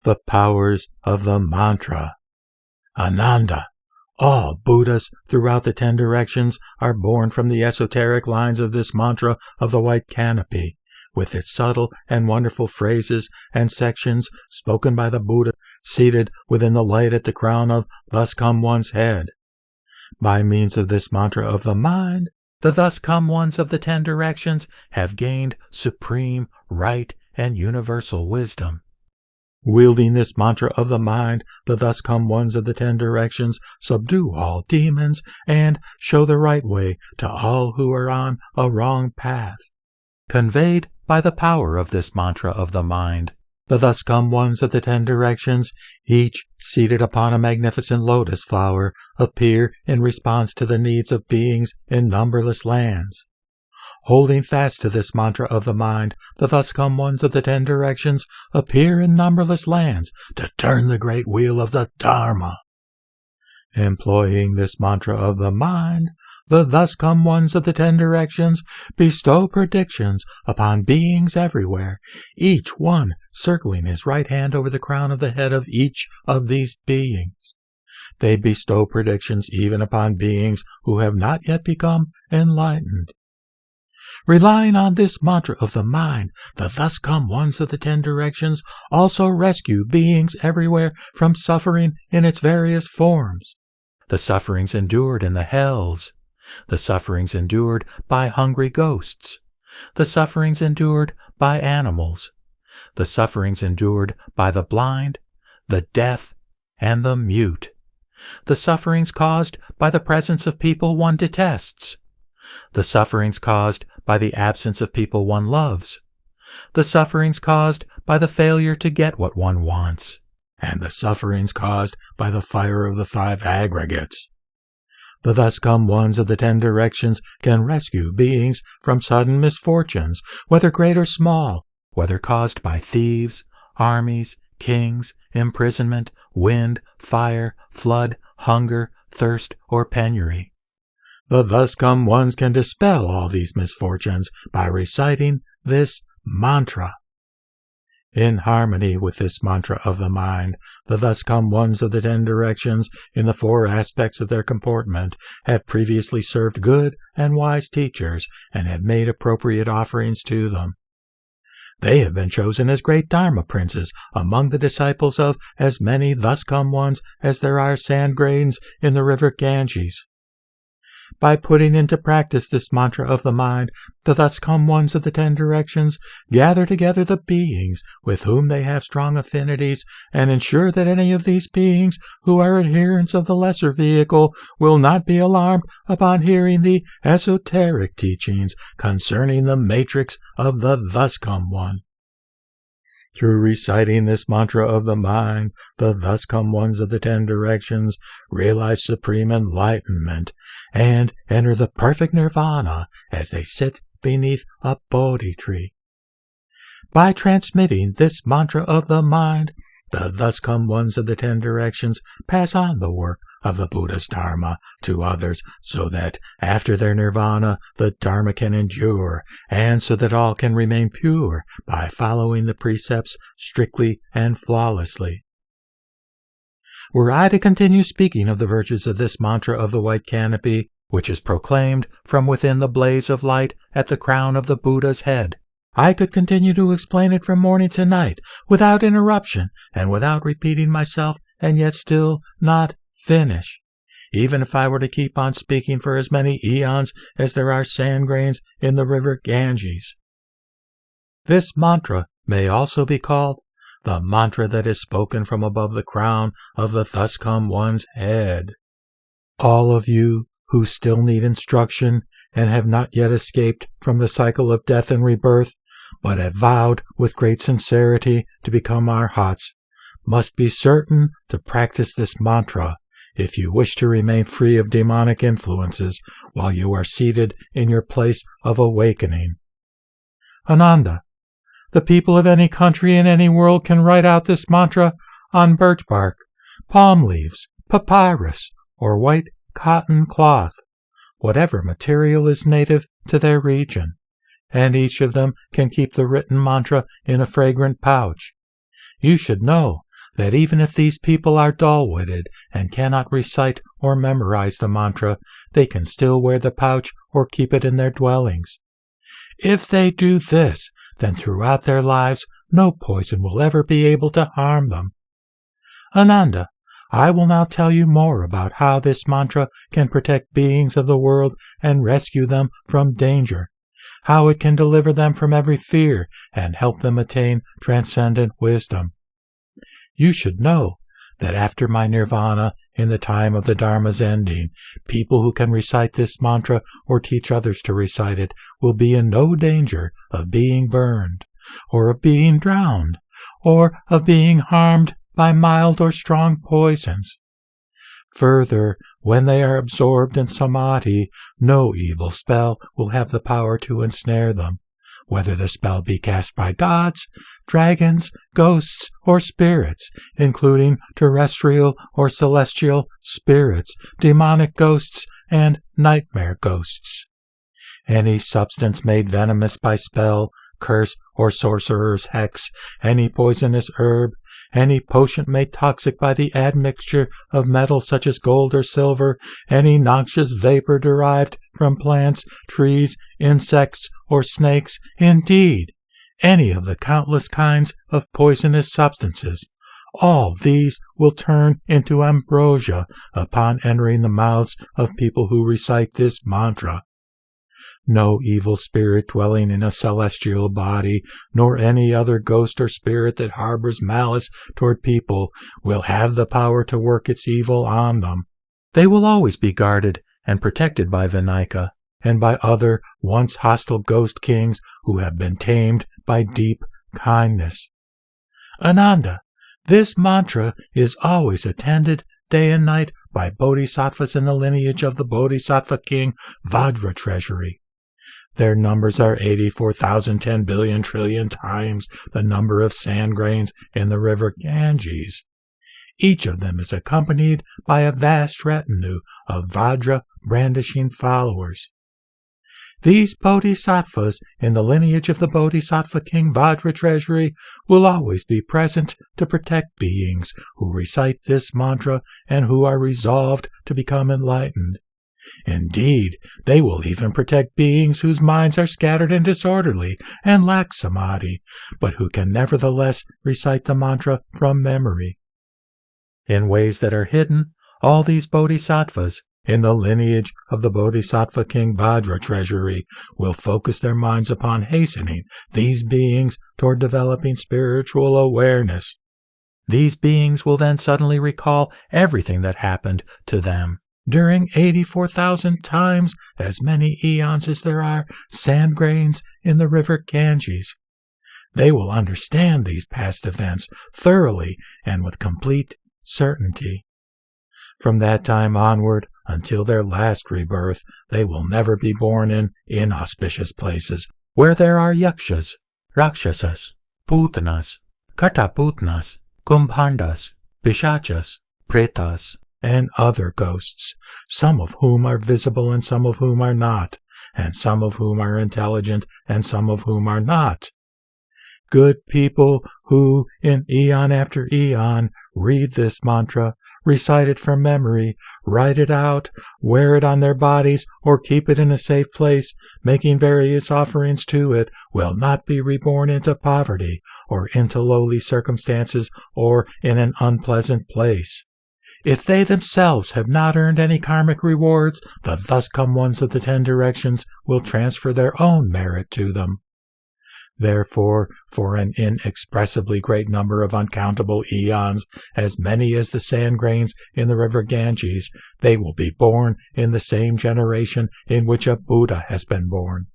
the powers of the mantra. Ananda, all Buddhas throughout the 10 directions are born from the esoteric lines of this mantra of the white canopy, with its subtle and wonderful phrases and sections spoken by the Buddha seated within the light at the crown of Thus Come One's head. By means of this mantra of the mind, the Thus Come Ones of the 10 directions have gained supreme, right, and universal wisdom. Wielding this mantra of the mind, the Thus Come Ones of the 10 directions subdue all demons and show the right way to all who are on a wrong path. Conveyed by the power of this mantra of the mind, the Thus Come Ones of the 10 directions, each seated upon a magnificent lotus flower, appear in response to the needs of beings in numberless lands. Holding fast to this mantra of the mind, the Thus Come Ones of the 10 directions appear in numberless lands to turn the great wheel of the Dharma. Employing this mantra of the mind, the Thus Come Ones of the 10 directions bestow predictions upon beings everywhere, each one circling his right hand over the crown of the head of each of these beings. They bestow predictions even upon beings who have not yet become enlightened. Relying on this mantra of the mind, the Thus Come Ones of the 10 directions also rescue beings everywhere from suffering in its various forms. The sufferings endured in the hells, the sufferings endured by hungry ghosts, the sufferings endured by animals, the sufferings endured by the blind, the deaf, and the mute, the sufferings caused by the presence of people one detests, the sufferings caused by the absence of people one loves, the sufferings caused by the failure to get what one wants, and the sufferings caused by the fire of the 5 aggregates. The Thus Come Ones of the 10 directions can rescue beings from sudden misfortunes, whether great or small, whether caused by thieves, armies, kings, imprisonment, wind, fire, flood, hunger, thirst, or penury. The Thus Come Ones can dispel all these misfortunes by reciting this mantra. In harmony with this mantra of the mind, the Thus Come Ones of the 10 directions, in the 4 aspects of their comportment, have previously served good and wise teachers and have made appropriate offerings to them. They have been chosen as great Dharma princes among the disciples of as many Thus Come Ones as there are sand grains in the river Ganges. By putting into practice this mantra of the mind, the Thus Come Ones of the 10 directions gather together the beings with whom they have strong affinities and ensure that any of these beings who are adherents of the lesser vehicle will not be alarmed upon hearing the esoteric teachings concerning the matrix of the Thus Come One. Through reciting this mantra of the mind, the Thus Come Ones of the 10 directions realize supreme enlightenment and enter the perfect nirvana as they sit beneath a Bodhi tree. By transmitting this mantra of the mind, the Thus Come Ones of the 10 directions pass on the work of the Buddha's Dharma to others, so that after their nirvana the Dharma can endure, and so that all can remain pure by following the precepts strictly and flawlessly. Were I to continue speaking of the virtues of this mantra of the white canopy, which is proclaimed from within the blaze of light at the crown of the Buddha's head, I could continue to explain it from morning to night, without interruption and without repeating myself, and yet still not finish, even if I were to keep on speaking for as many eons as there are sand grains in the river Ganges. This mantra may also be called the mantra that is spoken from above the crown of the Thus Come One's head. All of you who still need instruction and have not yet escaped from the cycle of death and rebirth, but have vowed with great sincerity to become arhats, must be certain to practice this mantra if you wish to remain free of demonic influences while you are seated in your place of awakening. Ananda, the people of any country in any world can write out this mantra on birch bark, palm leaves, papyrus, or white cotton cloth, whatever material is native to their region, and each of them can keep the written mantra in a fragrant pouch. You should know that even if these people are dull-witted and cannot recite or memorize the mantra, they can still wear the pouch or keep it in their dwellings. If they do this, then throughout their lives no poison will ever be able to harm them. Ananda, I will now tell you more about how this mantra can protect beings of the world and rescue them from danger, how it can deliver them from every fear and help them attain transcendent wisdom. You should know that after my nirvana, in the time of the Dharma's ending, people who can recite this mantra or teach others to recite it will be in no danger of being burned, or of being drowned, or of being harmed by mild or strong poisons. Further, when they are absorbed in samādhi, no evil spell will have the power to ensnare them, whether the spell be cast by gods, dragons, ghosts, or spirits, including terrestrial or celestial spirits, demonic ghosts, and nightmare ghosts. Any substance made venomous by spell, curse, or sorcerer's hex, any poisonous herb, any potion made toxic by the admixture of metals such as gold or silver, any noxious vapor derived from plants, trees, insects, or snakes, indeed, any of the countless kinds of poisonous substances, all these will turn into ambrosia upon entering the mouths of people who recite this mantra. No evil spirit dwelling in a celestial body, nor any other ghost or spirit that harbors malice toward people, will have the power to work its evil on them. They will always be guarded and protected by Vinayaka and by other once hostile ghost kings who have been tamed by deep kindness. Ananda, this mantra is always attended day and night by bodhisattvas in the lineage of the bodhisattva king Vajra treasury. Their numbers are 84,010 billion trillion times the number of sand grains in the river Ganges. Each of them is accompanied by a vast retinue of Vajra brandishing followers. These bodhisattvas in the lineage of the bodhisattva king Vajra treasury will always be present to protect beings who recite this mantra and who are resolved to become enlightened. Indeed, they will even protect beings whose minds are scattered and disorderly and lack samādhi, but who can nevertheless recite the mantra from memory. In ways that are hidden, all these bodhisattvas, in the lineage of the bodhisattva king Vajra treasury, will focus their minds upon hastening these beings toward developing spiritual awareness. These beings will then suddenly recall everything that happened to them during 84,000 times as many eons as there are sand grains in the river Ganges. They will understand these past events thoroughly and with complete certainty. From that time onward, until their last rebirth, they will never be born in inauspicious places, where there are yakshas, rakshasas, putanas, kataputnas, kumbhandas, pishachas, pretas, and other ghosts, some of whom are visible and some of whom are not, and some of whom are intelligent and some of whom are not. Good people who, in eon after eon, read this mantra, recite it from memory, write it out, wear it on their bodies, or keep it in a safe place, making various offerings to it, will not be reborn into poverty, or into lowly circumstances, or in an unpleasant place. If they themselves have not earned any karmic rewards, the thus come ones of the 10 directions will transfer their own merit to them. Therefore, for an inexpressibly great number of uncountable eons, as many as the sand grains in the river Ganges, they will be born in the same generation in which a Buddha has been born.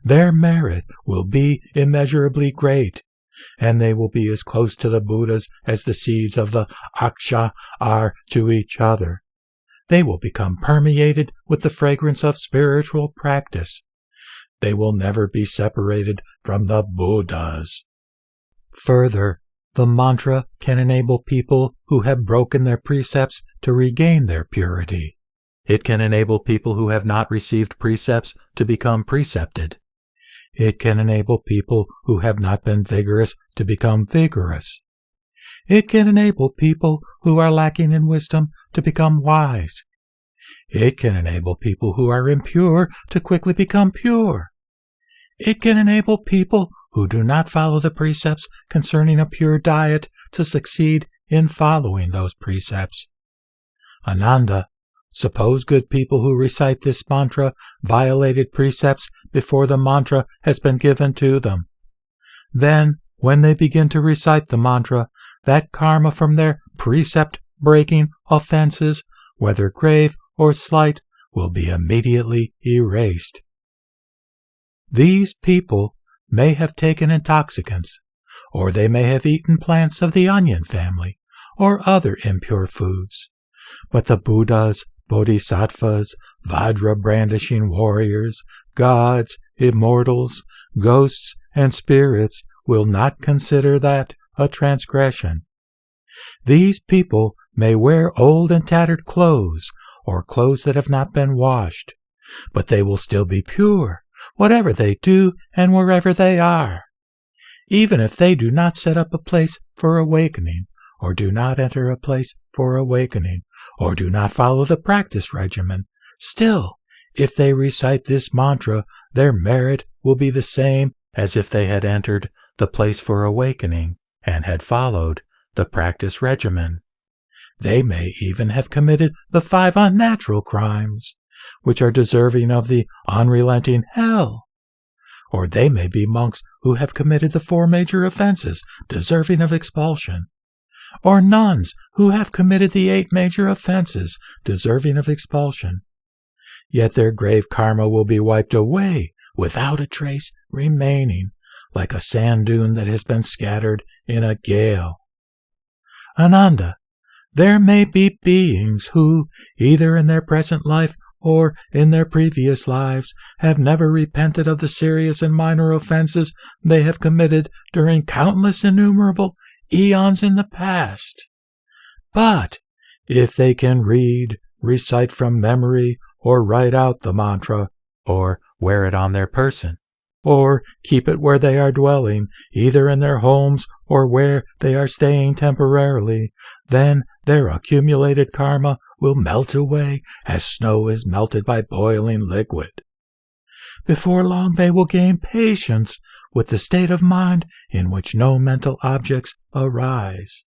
Their merit will be immeasurably great, and they will be as close to the Buddhas as the seeds of the Aksha are to each other. They will become permeated with the fragrance of spiritual practice. They will never be separated from the Buddhas. Further, the mantra can enable people who have broken their precepts to regain their purity. It can enable people who have not received precepts to become precepted. It can enable people who have not been vigorous to become vigorous. It can enable people who are lacking in wisdom to become wise. It can enable people who are impure to quickly become pure. It can enable people who do not follow the precepts concerning a pure diet to succeed in following those precepts. Ananda, suppose good people who recite this mantra violated precepts before the mantra has been given to them. Then, when they begin to recite the mantra, that karma from their precept-breaking offenses, whether grave or slight, will be immediately erased. These people may have taken intoxicants, or they may have eaten plants of the onion family, or other impure foods. But the Buddhas, Bodhisattvas, Vajra-brandishing warriors, gods, immortals, ghosts, and spirits will not consider that a transgression. These people may wear old and tattered clothes, or clothes that have not been washed, but they will still be pure, whatever they do and wherever they are. Even if they do not set up a place for awakening, or do not enter a place for awakening, or do not follow the practice regimen, still, if they recite this mantra, their merit will be the same as if they had entered the place for awakening and had followed the practice regimen. They may even have committed the 5 unnatural crimes, which are deserving of the unrelenting hell. Or they may be monks who have committed the 4 major offenses, deserving of expulsion. Or nuns who have committed the 8 major offenses, deserving of expulsion. Yet their grave karma will be wiped away, without a trace remaining, like a sand dune that has been scattered in a gale. Ananda, there may be beings who, either in their present life or in their previous lives, have never repented of the serious and minor offenses they have committed during countless innumerable eons in the past. But if they can read, recite from memory, or write out the mantra, or wear it on their person, or keep it where they are dwelling, either in their homes or where they are staying temporarily, then their accumulated karma will melt away as snow is melted by boiling liquid. Before long they will gain patience with the state of mind in which no mental objects arise.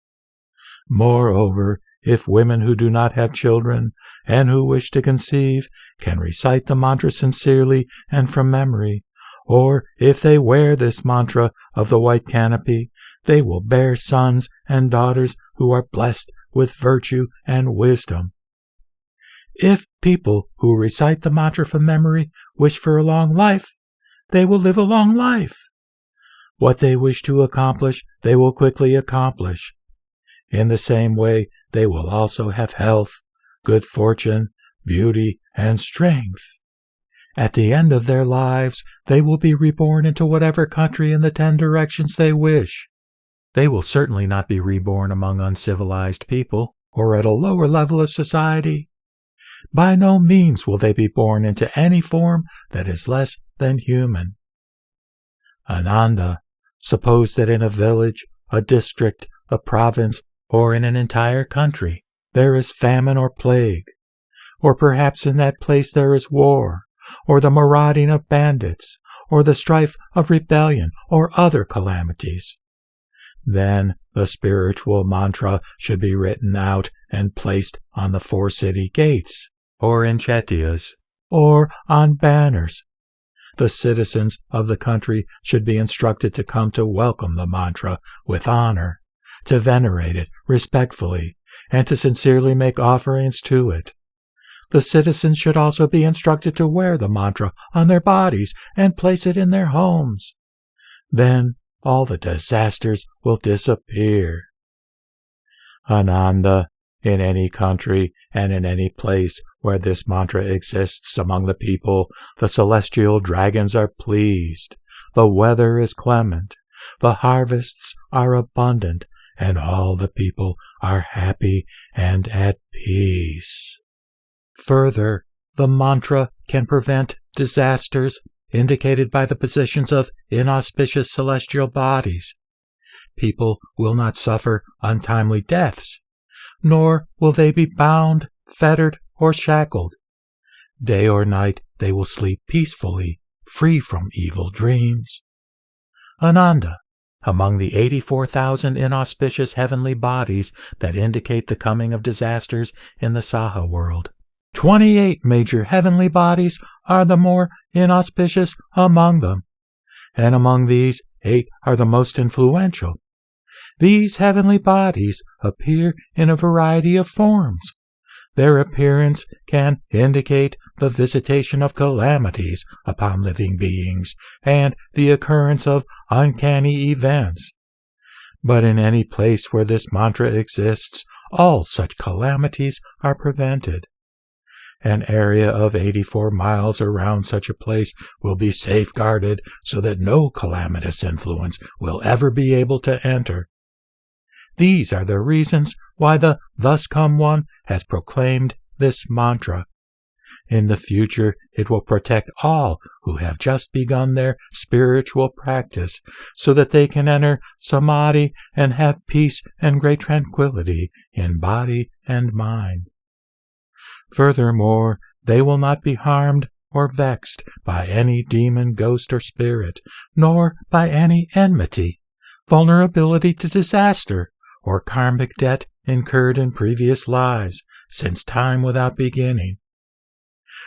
Moreover, if women who do not have children and who wish to conceive can recite the mantra sincerely and from memory, or if they wear this mantra of the white canopy, they will bear sons and daughters who are blessed with virtue and wisdom. If people who recite the mantra from memory wish for a long life, they will live a long life. What they wish to accomplish, they will quickly accomplish. In the same way, they will also have health, good fortune, beauty, and strength. At the end of their lives, they will be reborn into whatever country in the 10 directions they wish. They will certainly not be reborn among uncivilized people, or at a lower level of society. By no means will they be born into any form that is less than human. Ananda, suppose that in a village, a district, a province, or in an entire country, there is famine or plague, or perhaps in that place there is war, or the marauding of bandits, or the strife of rebellion, or other calamities. Then the spiritual mantra should be written out and placed on the 4 city gates, or in chetias, or on banners. The citizens of the country should be instructed to come to welcome the mantra with honor, to venerate it respectfully, and to sincerely make offerings to it. The citizens should also be instructed to wear the mantra on their bodies and place it in their homes. Then all the disasters will disappear. Ananda, in any country and in any place where this mantra exists among the people, the celestial dragons are pleased, the weather is clement, the harvests are abundant, and all the people are happy and at peace. Further, the mantra can prevent disasters indicated by the positions of inauspicious celestial bodies. people will not suffer untimely deaths, nor will they be bound, fettered, or shackled. Day or night they will sleep peacefully, free from evil dreams. Ananda, among the 84,000 inauspicious heavenly bodies that indicate the coming of disasters in the Saha world, 28 major heavenly bodies are the more inauspicious among them, and among these 8 are the most influential. These heavenly bodies appear in a variety of forms. Their appearance can indicate the visitation of calamities upon living beings and the occurrence of uncanny events. But in any place where this mantra exists, all such calamities are prevented. An area of 84 miles around such a place will be safeguarded so that no calamitous influence will ever be able to enter. These are the reasons why the Thus Come One has proclaimed this mantra. In the future, it will protect all who have just begun their spiritual practice, so that they can enter samādhi and have peace and great tranquility in body and mind. Furthermore, they will not be harmed or vexed by any demon, ghost, or spirit, nor by any enmity, vulnerability to disaster, or karmic debt incurred in previous lives, since time without beginning.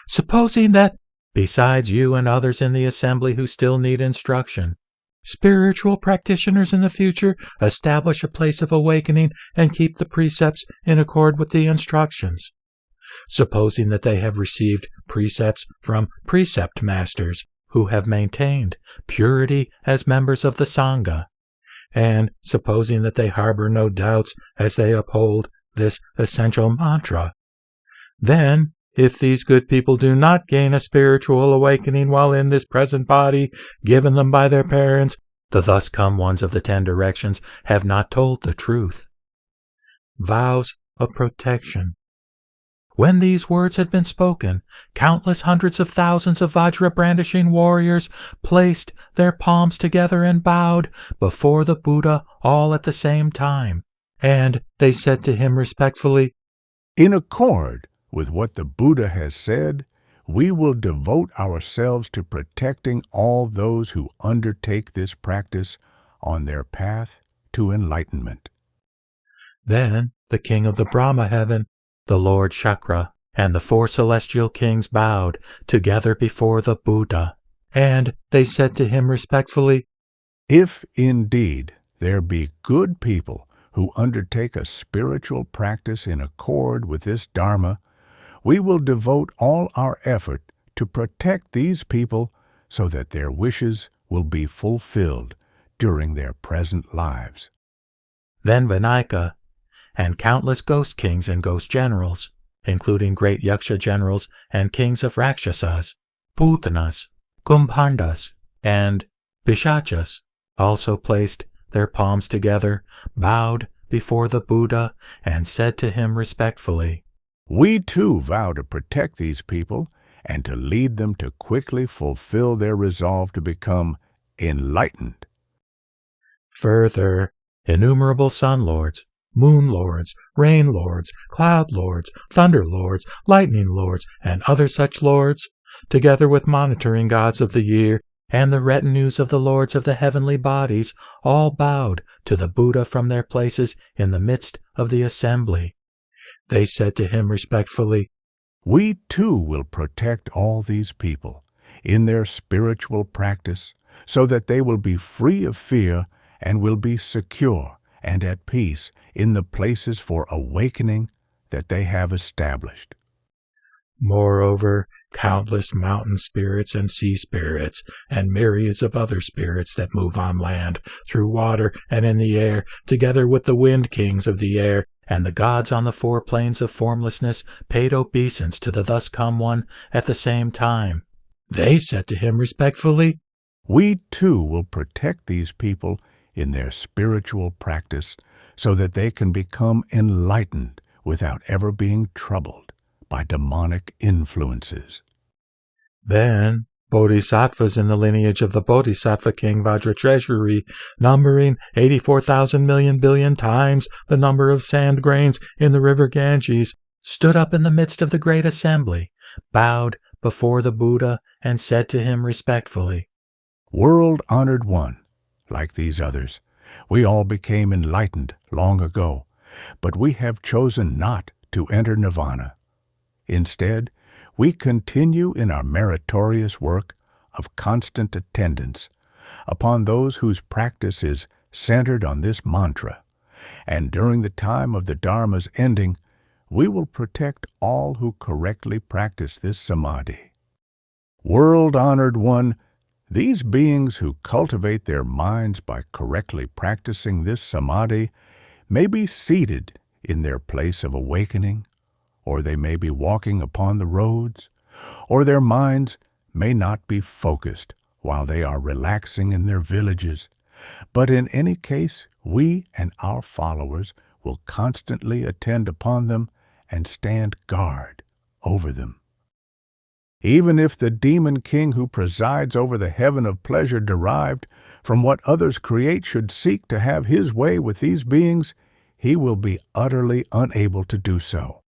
Supposing that, besides you and others in the assembly who still need instruction, spiritual practitioners in the future establish a place of awakening and keep the precepts in accord with the instructions. Supposing that they have received precepts from precept masters who have maintained purity as members of the Sangha, and supposing that they harbor no doubts as they uphold this essential mantra, then, if these good people do not gain a spiritual awakening while in this present body given them by their parents, the Thus Come Ones of the 10 Directions have not told the truth. Vows of protection. When these words had been spoken, countless hundreds of thousands of Vajra-brandishing warriors placed their palms together and bowed before the Buddha all at the same time, and they said to him respectfully, "In accord with what the Buddha has said, we will devote ourselves to protecting all those who undertake this practice on their path to enlightenment." Then the king of the Brahma heaven, the Lord Chakra, and the 4 celestial kings bowed together before the Buddha, and they said to him respectfully, "If indeed there be good people who undertake a spiritual practice in accord with this Dharma, we will devote all our effort to protect these people so that their wishes will be fulfilled during their present lives." Then Vinayaka and countless ghost kings and ghost generals, including great Yaksha generals and kings of Rakshasas, Putanas, Kumbhandas, and Pishachas, also placed their palms together, bowed before the Buddha, and said to him respectfully, "We too vow to protect these people and to lead them to quickly fulfill their resolve to become enlightened." Further, innumerable sun lords, moon lords, rain lords, cloud lords, thunder lords, lightning lords, and other such lords, together with monitoring gods of the year, and the retinues of the lords of the heavenly bodies, all bowed to the Buddha from their places in the midst of the assembly. They said to him respectfully, "We too will protect all these people in their spiritual practice so that they will be free of fear and will be secure and at peace in the places for awakening that they have established." Moreover, countless mountain spirits and sea spirits, and myriads of other spirits that move on land, through water, and in the air, together with the wind kings of the air, and the gods on the 4 planes of formlessness, paid obeisance to the Thus Come One at the same time. They said to him respectfully, "We too will protect these people in their spiritual practice so that they can become enlightened without ever being troubled by demonic influences." Then Bodhisattvas in the lineage of the Bodhisattva King Vajra treasury, numbering 84,000 million billion times the number of sand grains in the river Ganges, stood up in the midst of the great assembly, bowed before the Buddha, and said to him respectfully, "World-honored one, like these others, we all became enlightened long ago, but we have chosen not to enter nirvana. Instead, we continue in our meritorious work of constant attendance upon those whose practice is centered on this mantra, and during the time of the Dharma's ending, we will protect all who correctly practice this samādhi. World-honored one, these beings who cultivate their minds by correctly practicing this samādhi may be seated in their place of awakening, or they may be walking upon the roads, or their minds may not be focused while they are relaxing in their villages, but in any case, we and our followers will constantly attend upon them and stand guard over them. Even if the demon king who presides over the heaven of pleasure derived from what others create should seek to have his way with these beings, he will be utterly unable to do so.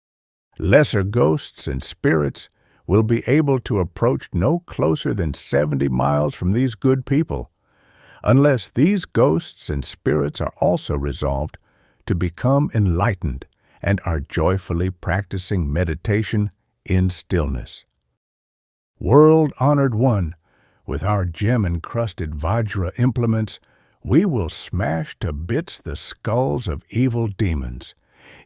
Lesser ghosts and spirits will be able to approach no closer than 70 miles from these good people, unless these ghosts and spirits are also resolved to become enlightened and are joyfully practicing meditation in stillness. World-honored one, with our gem-encrusted Vajra implements, we will smash to bits the skulls of evil demons,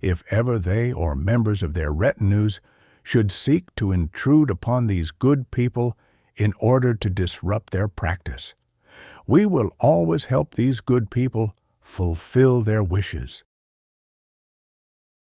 if ever they or members of their retinues should seek to intrude upon these good people in order to disrupt their practice. We will always help these good people fulfill their wishes.